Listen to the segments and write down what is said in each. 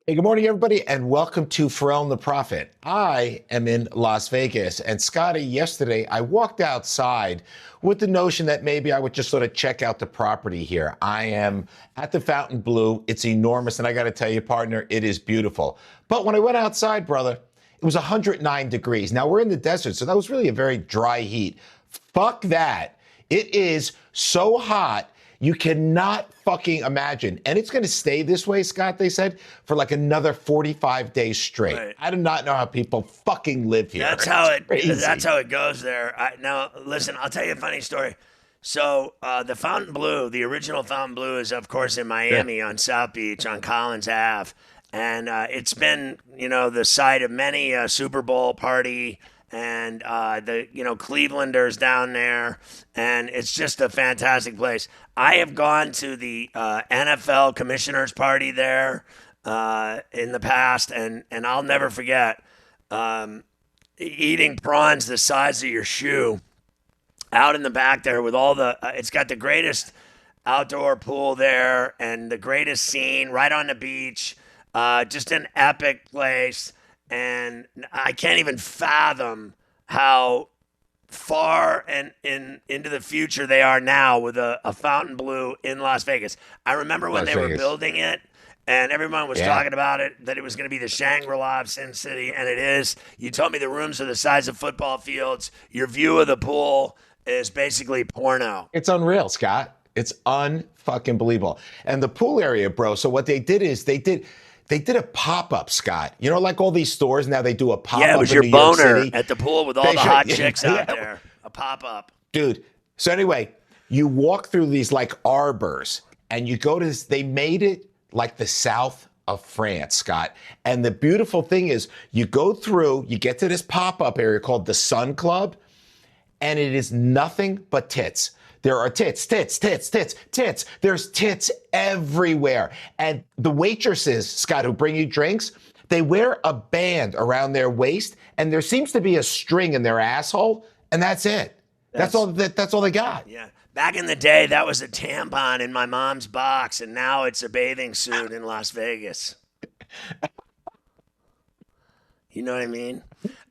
Hey, good morning, everybody, and welcome to Ferrall The Prophet. I am in Las Vegas, and Scotty, yesterday I walked outside with the notion that maybe I would just sort of check out the property here. I am at the Fountain Blue. It's enormous, and I got to tell you, partner, it is beautiful. But when I went outside, brother, it was 109 degrees. Now, we're in the desert, so that was really a very dry heat. Fuck that. It is so hot. You cannot fucking imagine. And it's going to stay this way, Scott, they said, for like another 45 days straight. Right. I do not know how people fucking live here. That's how it goes there. Now, listen, I'll tell you a funny story. So the Fountain Blue, the original Fountain Blue, is of course in Miami on South Beach on Collins Ave, and it's been the site of many a Super Bowl party. And the Clevelanders down there, and it's just a fantastic place. I have gone to the NFL commissioners party there in the past, and I'll never forget eating prawns the size of your shoe out in the back there with all the. It's got the greatest outdoor pool there and the greatest scene right on the beach. Just an epic place. And I can't even fathom how far and into the future they are now with a Fountain Blue in Las Vegas. I remember when they were building it, and everyone was talking about it, that it was going to be the Shangri-La of Sin City, and it is. You told me the rooms are the size of football fields. Your view of the pool is basically porno. It's unreal, Scott. It's unfucking believable. And the pool area, bro, so what they did is they did a pop-up, Scott. You know, like all these stores now, they do a pop-up. Yeah, it was in your New York boner City. at the pool with all the hot chicks out there. A pop-up. Dude, so anyway, you walk through these like arbors, and you go to this, they made it like the south of France, Scott. And the beautiful thing is, you go through, you get to this pop-up area called the Sun Club, and it is nothing but tits. There are tits. There's tits everywhere. And the waitresses, Scott, who bring you drinks, they wear a band around their waist, and there seems to be a string in their asshole, and that's it. That's all they got. Yeah. Back in the day, that was a tampon in my mom's box, and now it's a bathing suit in Las Vegas. You know what I mean?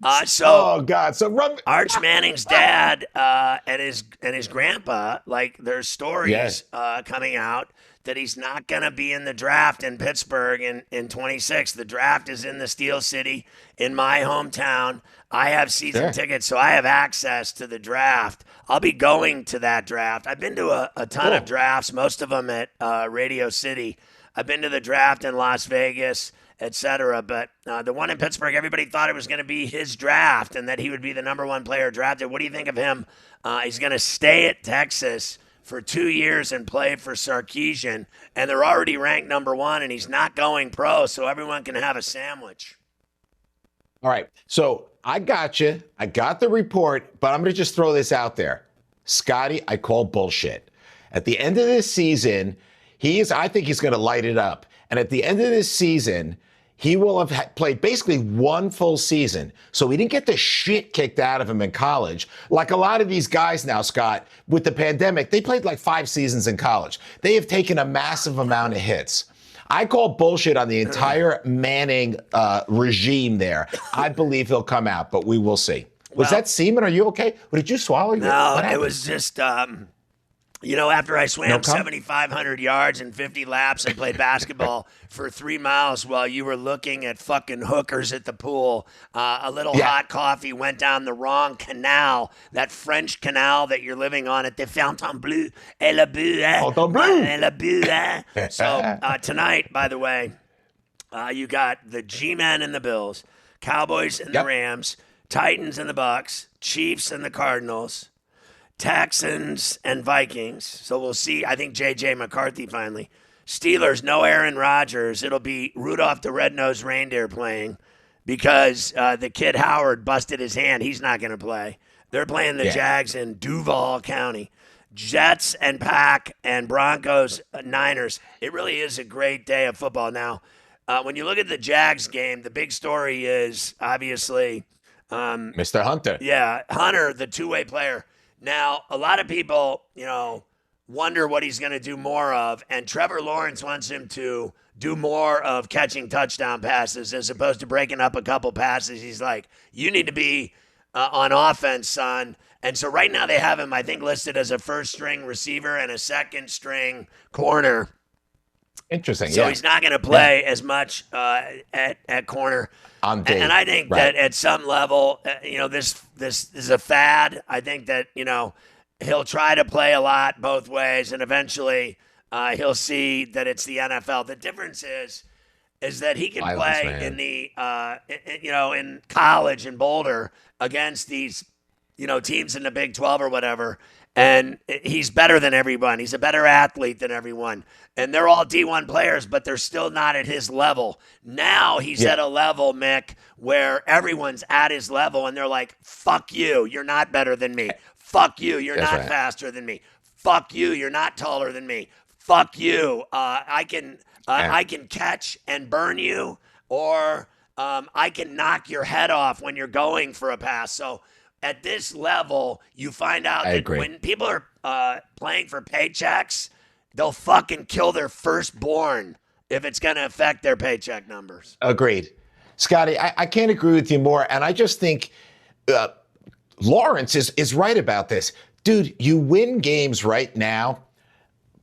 Oh God! So Arch Manning's dad and his grandpa, like there's stories coming out that he's not gonna be in the draft in Pittsburgh in 26. The draft is in the Steel City in my hometown. I have season tickets, so I have access to the draft. I'll be going to that draft. I've been to a ton of drafts, most of them at Radio City. I've been to the draft in Las Vegas, etc. But the one in Pittsburgh, everybody thought it was going to be his draft and that he would be the number one player drafted. What do you think of him? He's going to stay at Texas for 2 years and play for Sarkisian, and they're already ranked number one, and he's not going pro, so everyone can have a sandwich. All right, so I got you. I got the report, but I'm going to just throw this out there. Scotty, I call bullshit. At the end of this season, I think he's going to light it up. And at the end of this season, he will have played basically one full season. So he didn't get the shit kicked out of him in college. Like a lot of these guys now, Scott, with the pandemic, they played like 5 seasons in college. They have taken a massive amount of hits. I call bullshit on the entire Manning regime there. I believe he'll come out, but we will see. Was that semen? Are you okay? Or did you swallow? No, it was just... after I swam 7,500 yards and 50 laps and played basketball for 3 miles while you were looking at fucking hookers at the pool, a little hot coffee went down the wrong canal, that French canal that you're living on at the Fountain Bleu. Et le bleu, So tonight, by the way, you got the G-Men and the Bills, Cowboys and the Rams, Titans and the Bucks, Chiefs and the Cardinals, Texans and Vikings. So we'll see. I think J.J. McCarthy finally. Steelers, no Aaron Rodgers. It'll be Rudolph the Red-Nosed Reindeer playing because the kid Howard busted his hand. He's not going to play. They're playing the Jags in Duval County. Jets and Pack and Broncos, Niners. It really is a great day of football. Now, when you look at the Jags game, the big story is obviously Mr. Hunter. Yeah, Hunter, the two-way player. Now, a lot of people, wonder what he's going to do more of, and Trevor Lawrence wants him to do more of catching touchdown passes as opposed to breaking up a couple passes. He's like, you need to be on offense, son. And so right now they have him, I think, listed as a first string receiver and a second string corner. Interesting. So yeah. he's not going to play as much at corner. On day. And I think that at some level, this is a fad. I think that, he'll try to play a lot both ways, and eventually he'll see that it's the NFL. The difference is that he can play in the in college in Boulder against these teams in the Big 12 or whatever, and he's better than everyone. He's a better athlete than everyone, and they're all D1 players, but they're still not at his level. Now he's at a level, Mick, where everyone's at his level, and they're like, "Fuck you, you're not better than me. Fuck you, you're not faster than me. Fuck you, you're not taller than me. Fuck you, I can catch and burn you, or I can knock your head off when you're going for a pass." So at this level, you find out that when people are playing for paychecks, they'll fucking kill their firstborn if it's going to affect their paycheck numbers. Agreed. Scotty, I can't agree with you more. And I just think Lawrence is right about this. Dude, you win games right now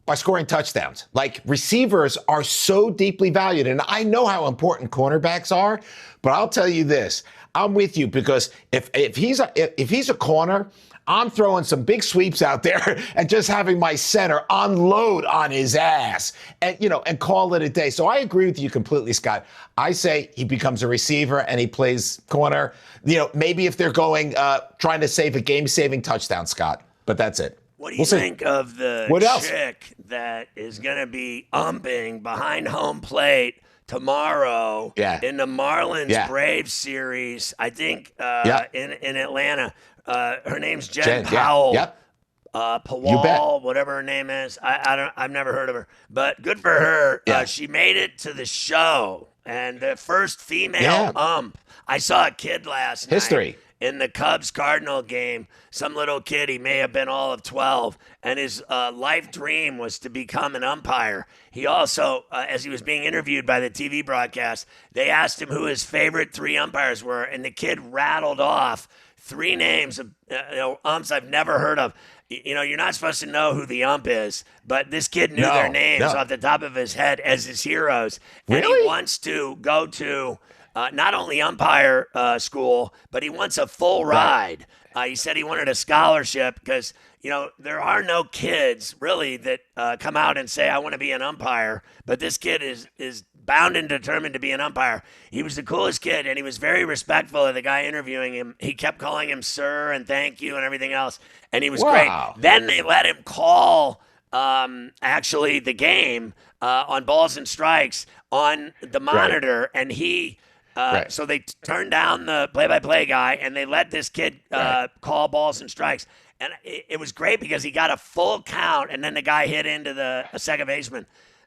by scoring touchdowns. Like, receivers are so deeply valued. And I know how important cornerbacks are, but I'll tell you this. I'm with you, because if he's a corner, I'm throwing some big sweeps out there and just having my center unload on his ass and call it a day. So I agree with you completely, Scott. I say he becomes a receiver and he plays corner. Maybe if they're going trying to save a game-saving touchdown, Scott. But that's it. What do you think of the chick that is going to be umping behind home plate tomorrow in the Marlins Braves series? I think in Atlanta. Her name's Jen Powell. Powell, whatever her name is. I've never heard of her, but good for her. She made it to the show, and the first female ump. I saw a kid last night in the Cubs-Cardinal game. Some little kid, he may have been all of 12, and his life dream was to become an umpire. He also, as he was being interviewed by the TV broadcast, they asked him who his favorite 3 umpires were, and the kid rattled off 3 names of umps I've never heard of. You're not supposed to know who the ump is, but this kid knew their names off the top of his head as his heroes. And he wants to go to not only umpire school, but he wants a full ride. He said he wanted a scholarship because, there are no kids really that come out and say, I want to be an umpire. But this kid is bound and determined to be an umpire. He was the coolest kid, and he was very respectful of the guy interviewing him. He kept calling him sir and thank you and everything else, and he was great. Then they let him call actually the game on balls and strikes on the monitor, and he so they turned down the play-by-play guy, and they let this kid call balls and strikes. And it was great because he got a full count, and then the guy hit into the second baseman.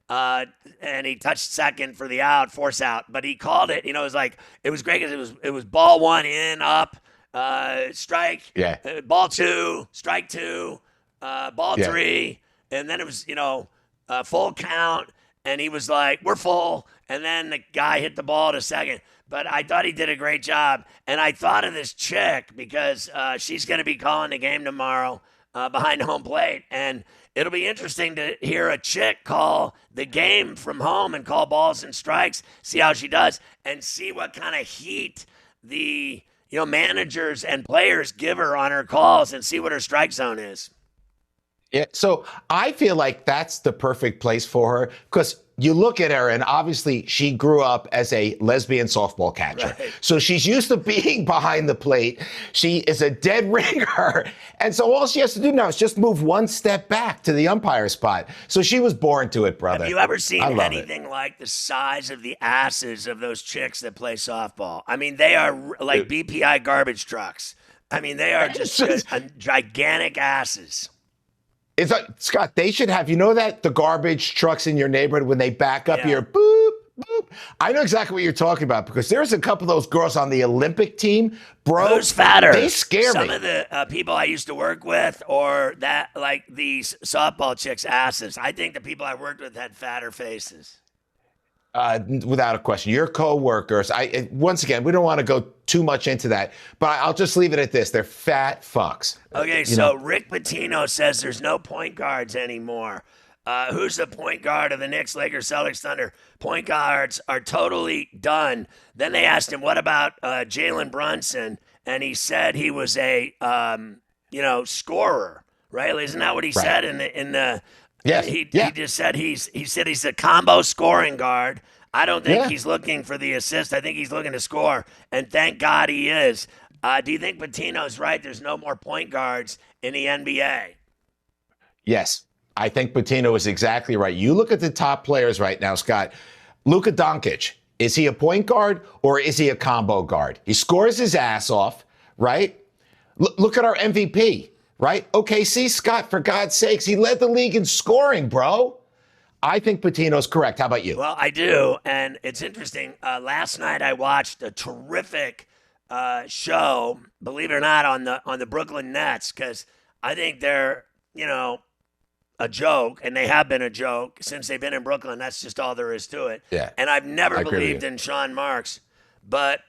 And he touched second for the out, force out. But he called it, it was great because it was ball 1 in, up, strike, ball 2, strike 2, ball 3. And then it was, full count. And he was like, we're full. And then the guy hit the ball to second. But I thought he did a great job. And I thought of this chick because she's going to be calling the game tomorrow behind home plate. And it'll be interesting to hear a chick call the game from home and call balls and strikes, see how she does, and see what kind of heat the managers and players give her on her calls and see what her strike zone is. Yeah, so I feel like that's the perfect place for her because you look at her and obviously she grew up as a lesbian softball catcher. Right. So she's used to being behind the plate. She is a dead ringer. And so all she has to do now is just move one step back to the umpire spot. So she was born to it, brother. Have you ever seen anything like the size of the asses of those chicks that play softball? I mean, they are like BPI garbage trucks. I mean, they are just gigantic asses. It's like, Scott, they should have, that the garbage trucks in your neighborhood when they back up here, boop, boop. I know exactly what you're talking about because there's a couple of those girls on the Olympic team, bro. Who's fatter? They scare me. Some of the people I used to work with or that, like these softball chicks' asses. I think the people I worked with had fatter faces. Without a question. Your coworkers, once again, we don't want to go too much into that, but I'll just leave it at this. They're fat fucks. Okay, so Rick Pitino says there's no point guards anymore. Who's the point guard of the Knicks, Lakers, Celtics, Thunder? Point guards are totally done. Then they asked him, what about Jalen Brunson? And he said he was a, scorer, right? Isn't that what he said in the Yes. He just said he's a combo scoring guard. I don't think he's looking for the assist. I think he's looking to score, and thank God he is. Do you think Pitino's right? There's no more point guards in the NBA. Yes, I think Pitino is exactly right. You look at the top players right now, Scott. Luka Doncic, is he a point guard or is he a combo guard? He scores his ass off, right? Look at our MVP. Right? OKC, Scott, for God's sakes, he led the league in scoring, bro. I think Pitino's correct. How about you? Well, I do. And it's interesting. Last night I watched a terrific show, believe it or not, on the Brooklyn Nets, because I think they're, a joke, and they have been a joke since they've been in Brooklyn. That's just all there is to it. Yeah. And I've never believed in Sean Marks, but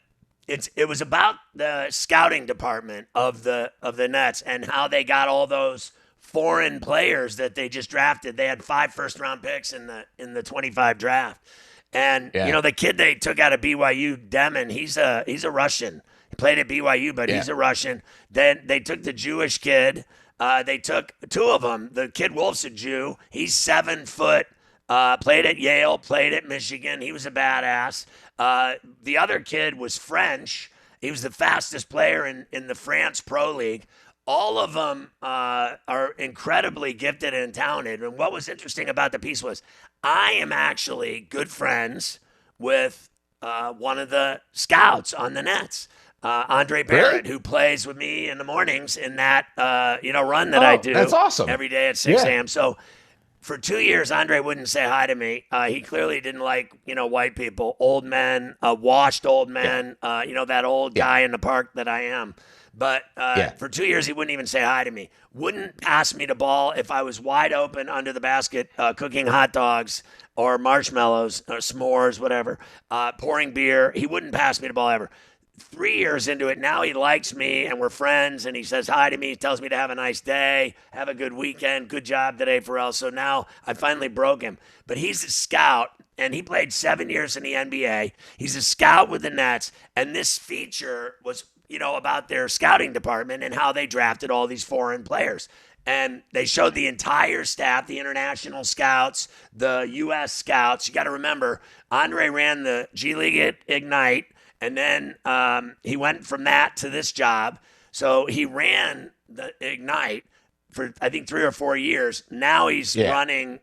it was about the scouting department of the Nets and how they got all those foreign players that they just drafted. They had 5 first-round picks in the 25 draft, and the kid they took out of BYU, Demon, he's a Russian. He played at BYU, but he's a Russian. Then they took the Jewish kid. They took 2 of them. The kid Wolf's a Jew. He's 7 foot. Played at Yale, played at Michigan. He was a badass. The other kid was French. He was the fastest player in the France Pro League. All of them are incredibly gifted and talented. And what was interesting about the piece was I am actually good friends with one of the scouts on the Nets, Andre Barrett, who plays with me in the mornings in that run that I do. That's awesome. Every day at 6 a.m. So for 2 years, Andre wouldn't say hi to me. He clearly didn't like, white people, old men, washed old men, that old guy in the park that I am. But for 2 years, he wouldn't even say hi to me. Wouldn't pass me the ball if I was wide open under the basket cooking hot dogs or marshmallows or s'mores, whatever, pouring beer. He wouldn't pass me the ball ever. 3 years into it, now he likes me and we're friends and he says hi to me. He tells me to have a nice day, have a good weekend, good job today, Ferrall. So now I finally broke him. But he's a scout and he played 7 years in the NBA. He's a scout with the Nets. And this feature was, about their scouting department and how they drafted all these foreign players. And they showed the entire staff, the international scouts, the U.S. scouts. You got to remember, Andre ran the G League at Ignite. And then he went from that to this job. So he ran the Ignite for, I think, 3 or 4 years. Now he's running,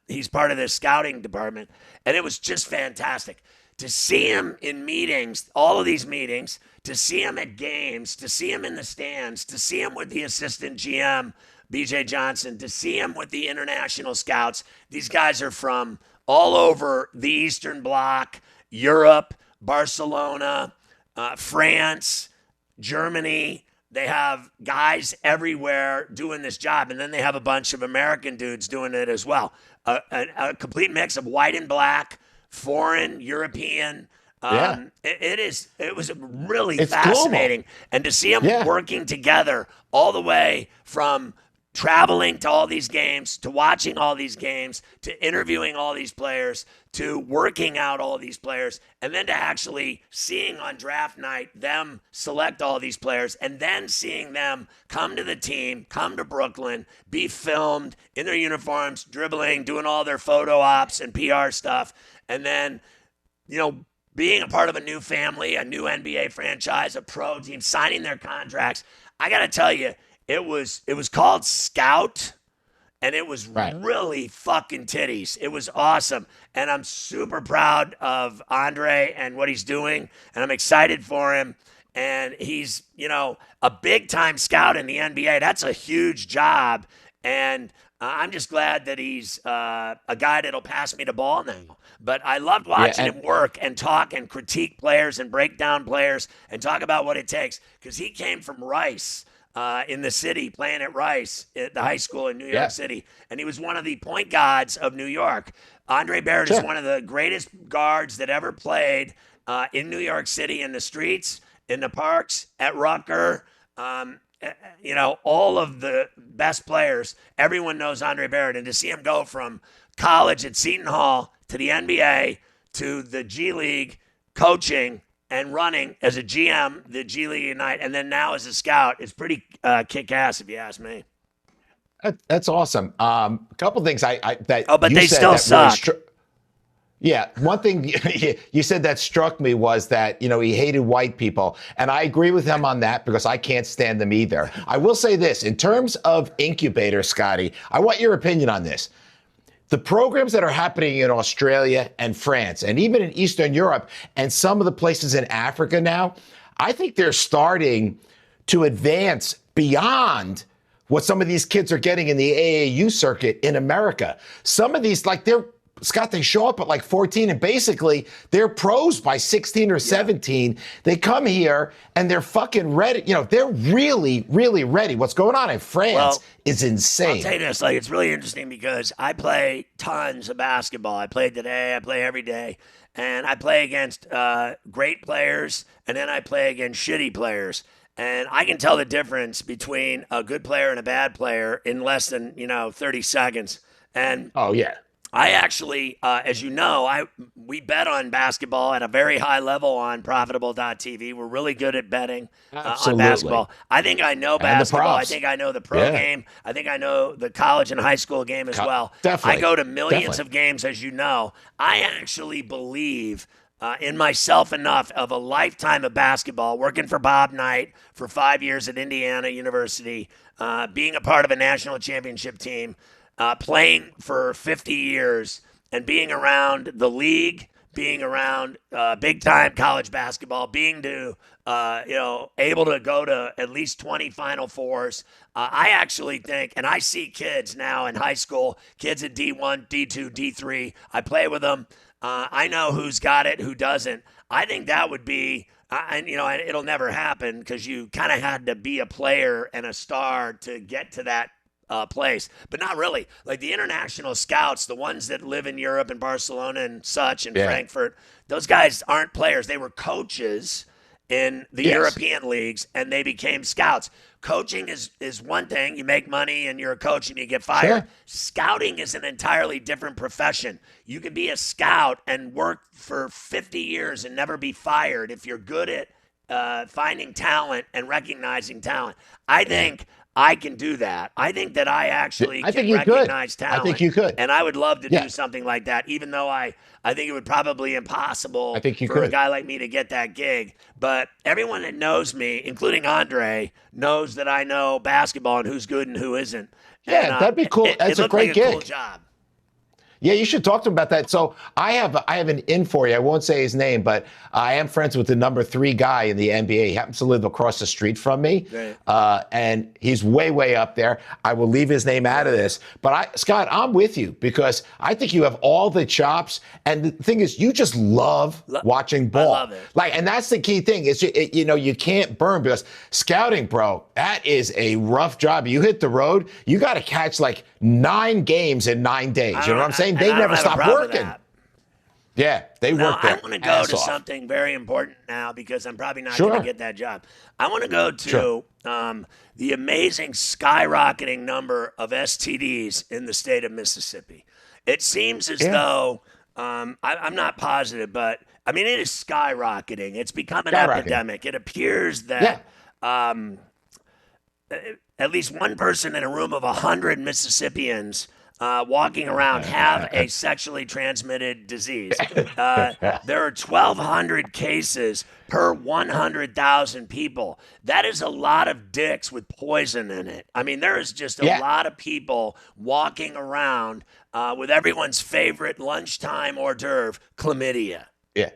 he's part of the scouting department. And it was just fantastic to see him in meetings, all of these meetings, to see him at games, to see him in the stands, to see him with the assistant GM, BJ Johnson, to see him with the international scouts. These guys are from all over the Eastern Bloc, Europe, Barcelona, France, Germany. They have guys everywhere doing this job. And then they have a bunch of American dudes doing it as well. A complete mix of white and black, foreign, European. It was really fascinating. Global. And to see them working together all the way from traveling to all these games, to watching all these games, to interviewing all these players, to working out all these players, and then to actually seeing on draft night them select all these players, and then seeing them come to the team, come to Brooklyn, be filmed in their uniforms, dribbling, doing all their photo ops and PR stuff, and then, being a part of a new family, a new NBA franchise, a pro team, signing their contracts. I got to tell you, it was called Scout, and it was really fucking titties. It was awesome, and I'm super proud of Andre and what he's doing, and I'm excited for him. And he's, a big-time scout in the NBA. That's a huge job, and I'm just glad that he's a guy that'll pass me the ball now. But I loved watching him work and talk and critique players and break down players and talk about what it takes, because he came from Rice. in the city playing at Rice, at the high school in New York City. And he was one of the point guards of New York. Andre Barrett is one of the greatest guards that ever played in New York City, in the streets, in the parks, at Rucker. All of the best players, everyone knows Andre Barrett. And to see him go from college at Seton Hall to the NBA to the G League, coaching and running as a GM, the G League Ignite, and then now as a scout, is pretty kick-ass, if you ask me. That's awesome. A couple things but they still suck. Yeah, one thing you said that struck me was that, he hated white people. And I agree with him on that because I can't stand them either. I will say this, in terms of incubators, Scotty, I want your opinion on this. The programs that are happening in Australia and France and even in Eastern Europe and some of the places in Africa now, I think they're starting to advance beyond what some of these kids are getting in the AAU circuit in America. Some of these, Scott, they show up at 14 and basically they're pros by 16 or 17. Yeah. They come here and they're fucking ready. They're really, really ready. What's going on in France is insane. I'll tell you this, it's really interesting because I play tons of basketball. I play today, I play every day, and I play against great players, and then I play against shitty players. And I can tell the difference between a good player and a bad player in less than, 30 seconds. And oh, yeah. I actually, as you know, we bet on basketball at a very high level on profitable.tv. We're really good at betting on basketball. I think I know basketball. I think I know the pro game. I think I know the college and high school game as well. Definitely. I go to millions of games, as you know. I actually believe in myself enough of a lifetime of basketball, working for Bob Knight for 5 years at Indiana University, being a part of a national championship team, playing for 50 years and being around the league, being around big-time college basketball, being able to go to at least 20 Final Fours. I actually think, and I see kids now in high school, kids at D1, D2, D3. I play with them. I know who's got it, who doesn't. I think that would be, and it'll never happen because you kind of had to be a player and a star to get to that place, but not really. The international scouts, the ones that live in Europe and Barcelona and such and Frankfurt, those guys aren't players. They were coaches in the European leagues and they became scouts. Coaching is one thing. You make money and you're a coach and you get fired. Sure. Scouting is an entirely different profession. You can be a scout and work for 50 years and never be fired if you're good at finding talent and recognizing talent. I think I can do that. I think that I actually can recognize talent. I think you could. And I would love to do something like that, even though I think it would probably be impossible for a guy like me to get that gig. But everyone that knows me, including Andre, knows that I know basketball and who's good and who isn't. Yeah, and, that'd be cool. That's a great gig. Cool job. Yeah, you should talk to him about that. So I have an in for you. I won't say his name, but I am friends with the number 3 guy in the NBA. He happens to live across the street from me, and he's way, way up there. I will leave his name out of this. But Scott, I'm with you because I think you have all the chops. And the thing is, you just love watching ball. I love it. And that's the key thing is, you can't burn because scouting, bro, that is a rough job. You hit the road, you got to catch 9 games in 9 days. You know what I'm saying? They never stop working. Yeah, they work there. I want to go to something very important now because I'm probably not going to get that job. I want to go to the amazing skyrocketing number of STDs in the state of Mississippi. It seems as though, I'm not positive, but I mean, it is skyrocketing. It's become an epidemic. It appears that at least one person in a room of 100 Mississippians walking around have a sexually transmitted disease. There are 1,200 cases per 100,000 people. That is a lot of dicks with poison in it. I mean, there is just a lot of people walking around with everyone's favorite lunchtime hors d'oeuvre, chlamydia. Yeah.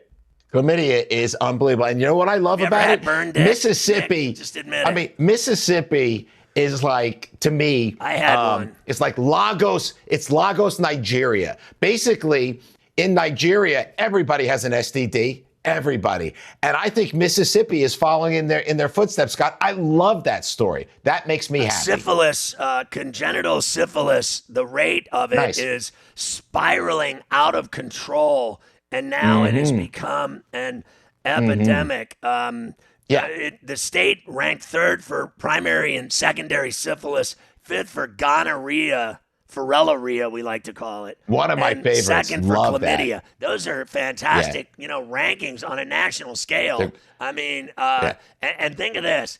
Chlamydia is unbelievable. And you know what I love about it? Mississippi. Nick, just admit it. I mean, Mississippi is to me, I had one. It's like Lagos. It's Lagos, Nigeria. Basically, in Nigeria, everybody has an STD. Everybody. And I think Mississippi is following in their footsteps, Scott. I love that story. That makes me happy. Syphilis, congenital syphilis, the rate of it Nice. is spiraling out of control, and now it has become an epidemic. Yeah. The state ranked third for primary and secondary syphilis, fifth for gonorrhea, Ferrall, we like to call it. One of my and favorites. Second for Love chlamydia. that. Those are fantastic, rankings on a national scale. I mean, and think of this.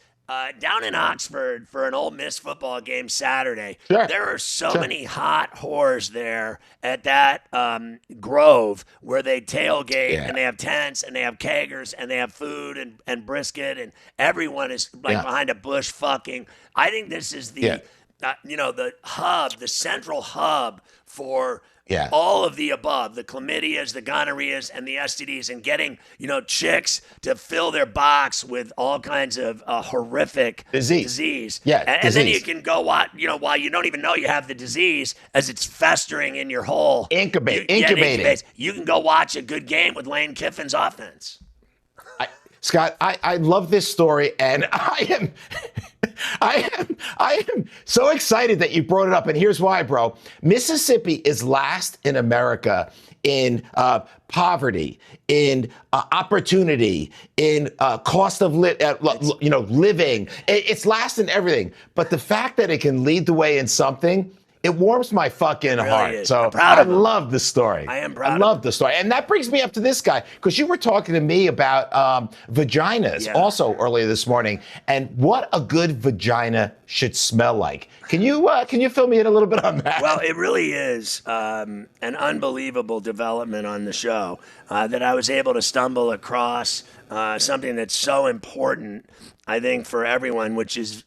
Down in Oxford for an Ole Miss football game Saturday, there are so many hot whores there at that grove where they tailgate and they have tents and they have keggers and they have food and brisket and everyone is like behind a bush fucking. I think this is the the hub, the central hub for all of the above, the chlamydias, the gonorrheas, and the STDs, and getting, chicks to fill their box with all kinds of horrific disease. Yeah, and then you can go while you don't even know you have the disease as it's festering in your hole. Incubating. You can go watch a good game with Lane Kiffin's offense. Scott, I love this story, and I am so excited that you brought it up, and here's why, bro. Mississippi is last in America in poverty, in opportunity, in cost of living. It's last in everything. But the fact that it can lead the way in something, it warms my fucking heart. Is. So I love the story. I am proud. I love the story. And that brings me up to this guy, because you were talking to me about vaginas also earlier this morning, and what a good vagina should smell like. Can you fill me in a little bit on that? Well, it really is an unbelievable development on the show that I was able to stumble across something that's so important, I think, for everyone, which is,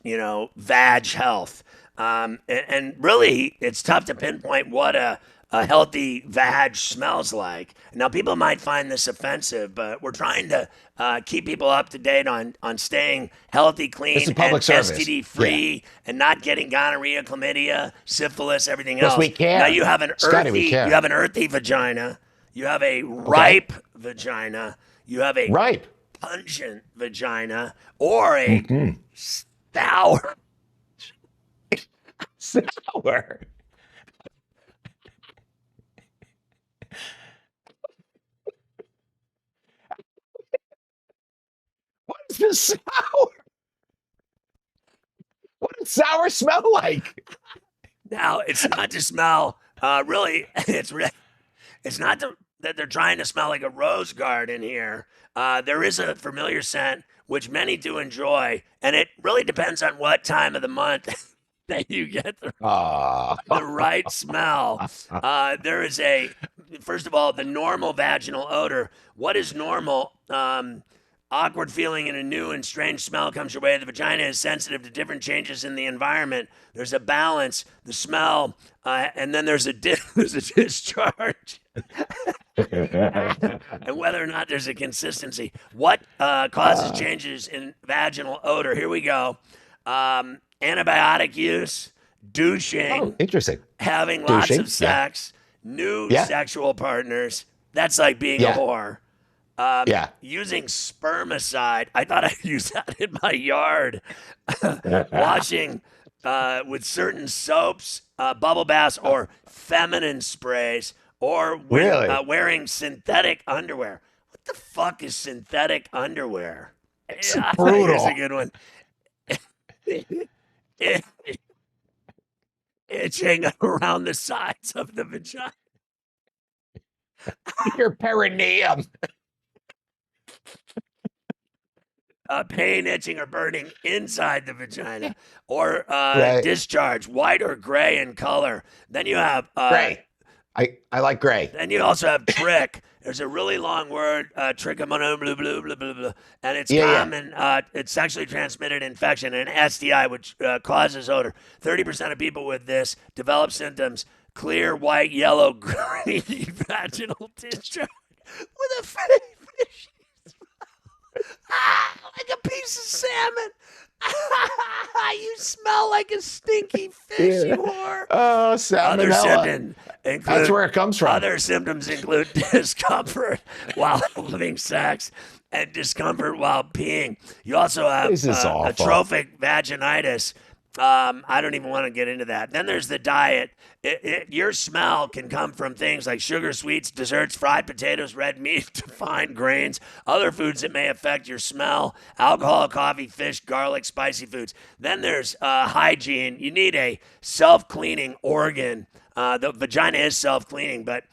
vag health. And really, it's tough to pinpoint what a healthy vag smells like. Now, people might find this offensive, but we're trying to keep people up to date on staying healthy, clean, and STD-free, and not getting gonorrhea, chlamydia, syphilis, everything else. We can. Now, you have an earthy vagina. You have a ripe vagina. You have a pungent vagina, or a sour. Sour. What is this sour? What does sour smell like? Now, it's not to smell. Really, it's not that they're trying to smell like a rose garden here. There is a familiar scent which many do enjoy, and it really depends on what time of the month that you get the right smell. There is first of all, the normal vaginal odor. What is normal? Awkward feeling and a new and strange smell comes your way. The vagina is sensitive to different changes in the environment. There's a balance, the smell, and then there's a discharge. And whether or not there's a consistency. What causes changes in vaginal odor? Here we go. Antibiotic use, douching, interesting, having lots of sex, new sexual partners. That's like being a whore. Using spermicide. I thought I'd use that in my yard. Washing with certain soaps, bubble baths, or feminine sprays, or wearing synthetic underwear. What the fuck is synthetic underwear? It's brutal. Here's a good one. Itching around the sides of the vagina. Your perineum. Pain, itching, or burning inside the vagina, or discharge, white or gray in color. Then you have gray. I like gray. Then you also have trick. There's a really long word, trichomono, blah, blah, blah, blah, blah, and it's common. It's sexually transmitted infection, an STI, which causes odor. 30% of people with this develop symptoms: clear, white, yellow, green vaginal discharge with a fishy smell. Like a piece of salmon. You smell like a stinky fish, you whore. Oh, salmonella. Other symptom, That's where it comes from. Other symptoms include discomfort while having sex and discomfort while peeing. You also have This is awful. atrophic vaginitis. I don't even want to get into that. Then there's the diet. Your smell can come from things like sugar, sweets, desserts, fried potatoes, red meat, refined grains, other foods that may affect your smell, alcohol, coffee, fish, garlic, spicy foods. Then there's hygiene. You need a self-cleaning organ. The vagina is self-cleaning, but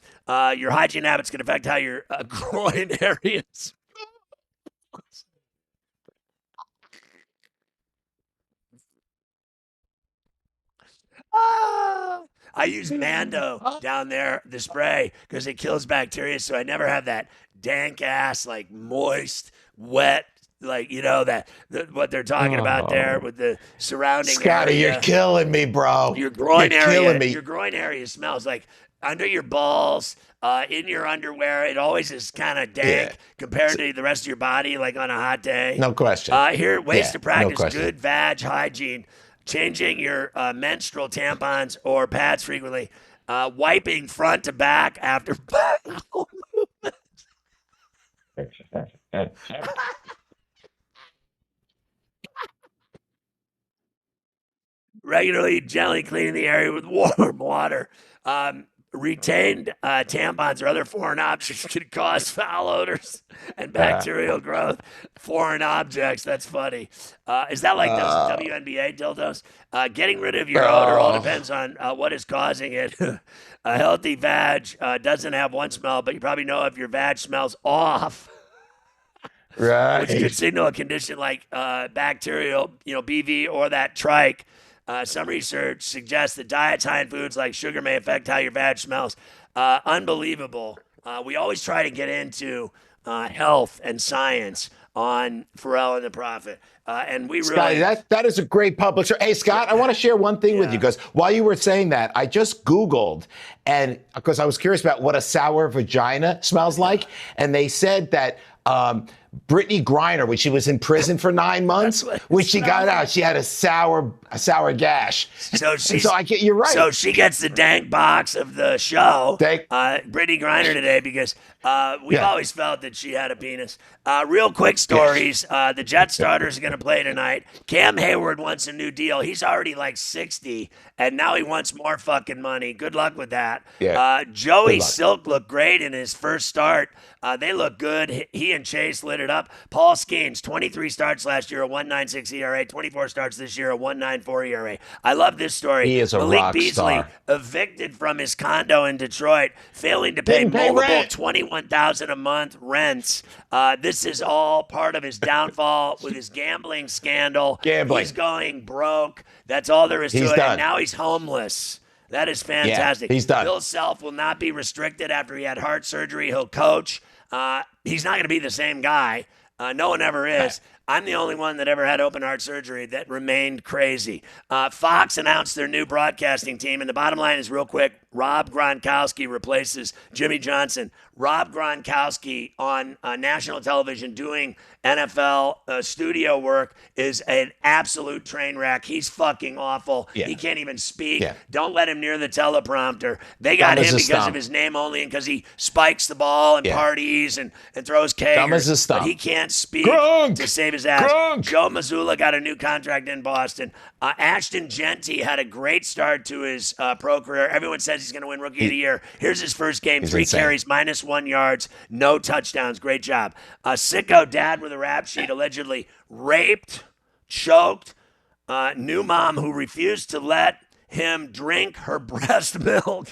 your hygiene habits can affect how your groin areas. I use Mando down there, the spray, because it kills bacteria, so I never have that dank ass, like moist, wet, like what they're talking about there with the surrounding Scotty, area. you're killing me, bro. Your groin you're area, killing me. your groin area smells like under your balls, in your underwear. It always is kind of dank compared to the rest of your body, like on a hot day. No question. Here, ways to practice question. good vag hygiene. Changing your menstrual tampons or pads frequently, wiping front to back after regularly gently cleaning the area with warm water. Retained tampons or other foreign objects can cause foul odors and bacterial growth. Foreign objects, that's funny. Is that like those WNBA dildos? Getting rid of your odor all depends on what is causing it. A healthy vag doesn't have one smell, but you probably know if your vag smells off. Right. Which could signal a condition like bacterial, BV or that trike. Some research suggests that diets high in foods like sugar may affect how your vag smells. Unbelievable. We always try to get into health and science on Ferrall and the Prophet. And we really... Scotty, that is a great publisher. Hey, Scott, I want to share one thing with you, because while you were saying that, I just Googled, and because I was curious about what a sour vagina smells like, and they said that Brittany Griner, when she was in prison for 9 months, when she got out, she had a sour gash. So you're right. So she gets the dank box of the show, Brittany Griner today, because we've always felt that she had a penis. Real quick stories. The Jet starters are going to play tonight. Cam Hayward wants a new deal. He's already like 60, and now he wants more fucking money. Good luck with that. Yeah. Joey Silk looked great in his first start. They look good. He and Chase lit it up. Paul Skeens, 23 starts last year, a 1.96 ERA. 24 starts this year, a 1.94 ERA. I love this story. He is a Malik rock Beasley, star. Evicted from his condo in Detroit, failing to pay multiple $21,000 a month rents. This is all part of his downfall with his gambling scandal. He's going broke. That's all there is to it. And now he's homeless. That is fantastic. Yeah, he's done. Bill Self will not be restricted after he had heart surgery. He'll coach. He's not going to be the same guy. No one ever is. I'm the only one that ever had open heart surgery that remained crazy. Fox announced their new broadcasting team, and the bottom line is real quick. Rob Gronkowski replaces Jimmy Johnson. Rob Gronkowski on national television doing NFL studio work is an absolute train wreck. He's fucking awful. Yeah. He can't even speak. Yeah. Don't let him near the teleprompter. They got him because of his name only and because he spikes the ball and parties and throws keggers. But he can't speak to save his ass. Joe Mazzulla got a new contract in Boston. Ashton Genty had a great start to his pro career. Everyone says he's going to win Rookie of the Year. Here's his first game, 3 carries, -1 yards, no touchdowns. Great job. Sicko dad with a rap sheet allegedly raped, choked, new mom who refused to let him drink her breast milk.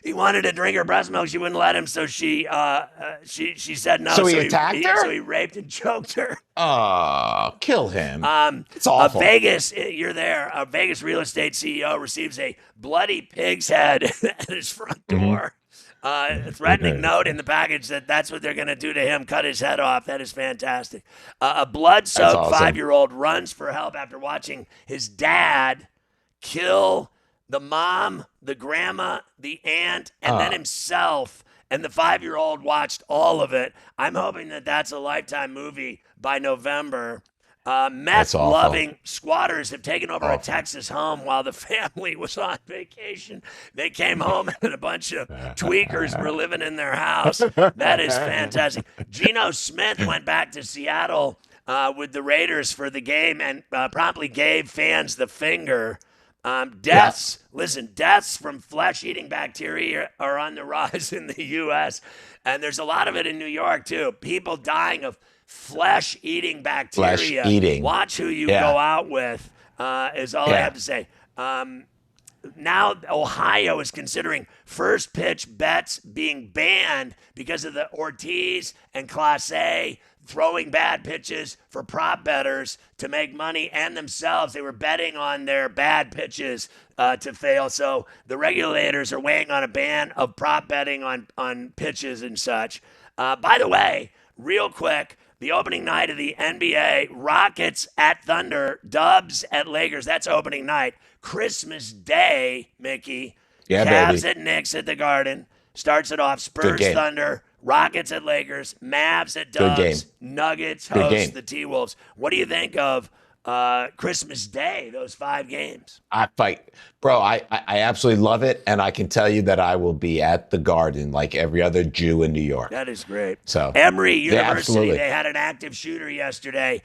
He wanted to drink her breast milk. She wouldn't let him, so she said no. So he attacked her? So he raped and choked her. Oh, kill him. It's awful. You're there. A Vegas real estate CEO receives a bloody pig's head at his front door. A threatening note in the package that's what they're going to do to him, cut his head off. That is fantastic. A blood-soaked 5-year-old runs for help after watching his dad kill the mom, the grandma, the aunt, and then himself. And the 5-year-old watched all of it. I'm hoping that that's a Lifetime movie by November. Meth-loving squatters have taken over a Texas home while the family was on vacation. They came home and a bunch of tweakers were living in their house. That is fantastic. Geno Smith went back to Seattle with the Raiders for the game and promptly gave fans the finger. Deaths from flesh-eating bacteria are on the rise in the U.S., and there's a lot of it in New York, too. People dying of flesh-eating bacteria. Watch who you go out with, is all I have to say. Now Ohio is considering first pitch bets being banned because of the Ortiz and Class A throwing bad pitches for prop bettors to make money and themselves. They were betting on their bad pitches to fail. So the regulators are weighing on a ban of prop betting on pitches and such. By the way, real quick, the opening night of the NBA, Rockets at Thunder, Dubs at Lakers. That's opening night. Christmas Day, Mickey. Cavs at Knicks at the Garden. Starts it off. Spurs Thunder, Rockets at Lakers, Mavs at Dubs, Nuggets host the T-Wolves. What do you think of Christmas Day, those 5 games? I absolutely love it, and I can tell you that I will be at the Garden like every other Jew in New York. That is great. So Emory University, they had an active shooter yesterday.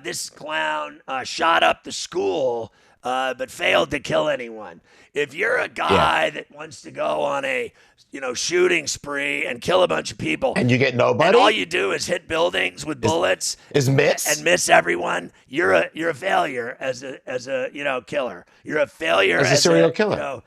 This clown shot up the school, but failed to kill anyone. If you're a guy that wants to go on a shooting spree and kill a bunch of people, and you get nobody, and all you do is hit buildings with bullets, and miss everyone, you're a failure as a killer. You're a failure as a serial killer.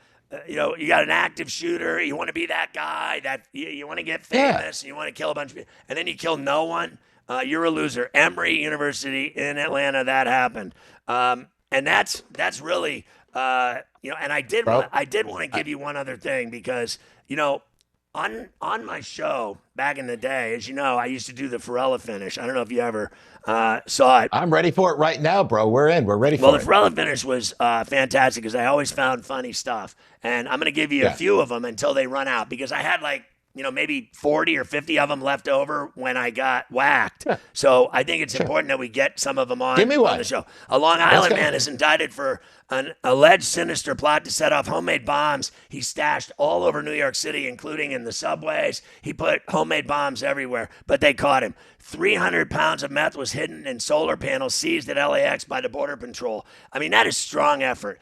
You got an active shooter. You want to be that guy that you want to get famous, and you want to kill a bunch of people, and then you kill no one. You're a loser. Emory University in Atlanta, that happened, and that's really. And I did want to give you one other thing because, on my show back in the day, as you know, I used to do the Ferrall finish. I don't know if you ever saw it. I'm ready for it right now, bro. We're ready for it. Well, the Ferrall finish was fantastic because I always found funny stuff. And I'm going to give you a few of them until they run out because I had maybe 40 or 50 of them left over when I got whacked. So I think it's important that we get some of them on the show. A Long Island man is indicted for an alleged sinister plot to set off homemade bombs he stashed all over New York City, including in the subways. He put homemade bombs everywhere, but they caught him. 300 pounds of meth was hidden in solar panels seized at LAX by the Border Patrol. I mean, that is strong effort.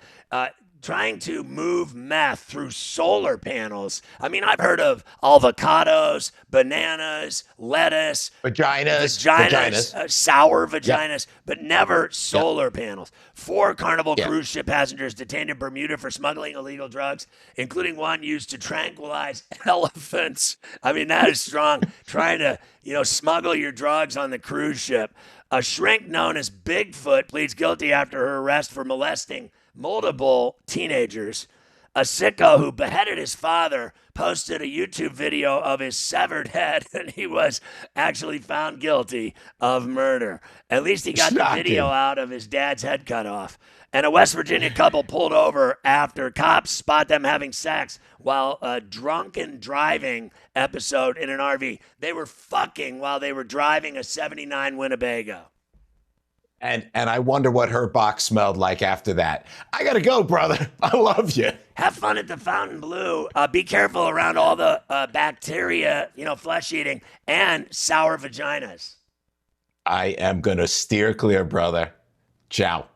Trying to move meth through solar panels. I mean, I've heard of avocados, bananas, lettuce, vaginas. Sour vaginas, but never solar panels. 4 Carnival cruise ship passengers detained in Bermuda for smuggling illegal drugs, including one used to tranquilize elephants. I mean, that is strong. Trying to, smuggle your drugs on the cruise ship. A shrink known as Bigfoot pleads guilty after her arrest for molesting multiple teenagers. A sicko who beheaded his father posted a YouTube video of his severed head, and he was actually found guilty of murder. At least he got the video out of his dad's head cut off. And a West Virginia couple pulled over after cops spot them having sex while a drunken driving episode in an RV. They were fucking while they were driving a 79 Winnebago. And I wonder what her box smelled like after that. I gotta go, brother. I love you. Have fun at the Fontainebleau. Be careful around all the bacteria, flesh eating, and sour vaginas. I am gonna steer clear, brother. Ciao.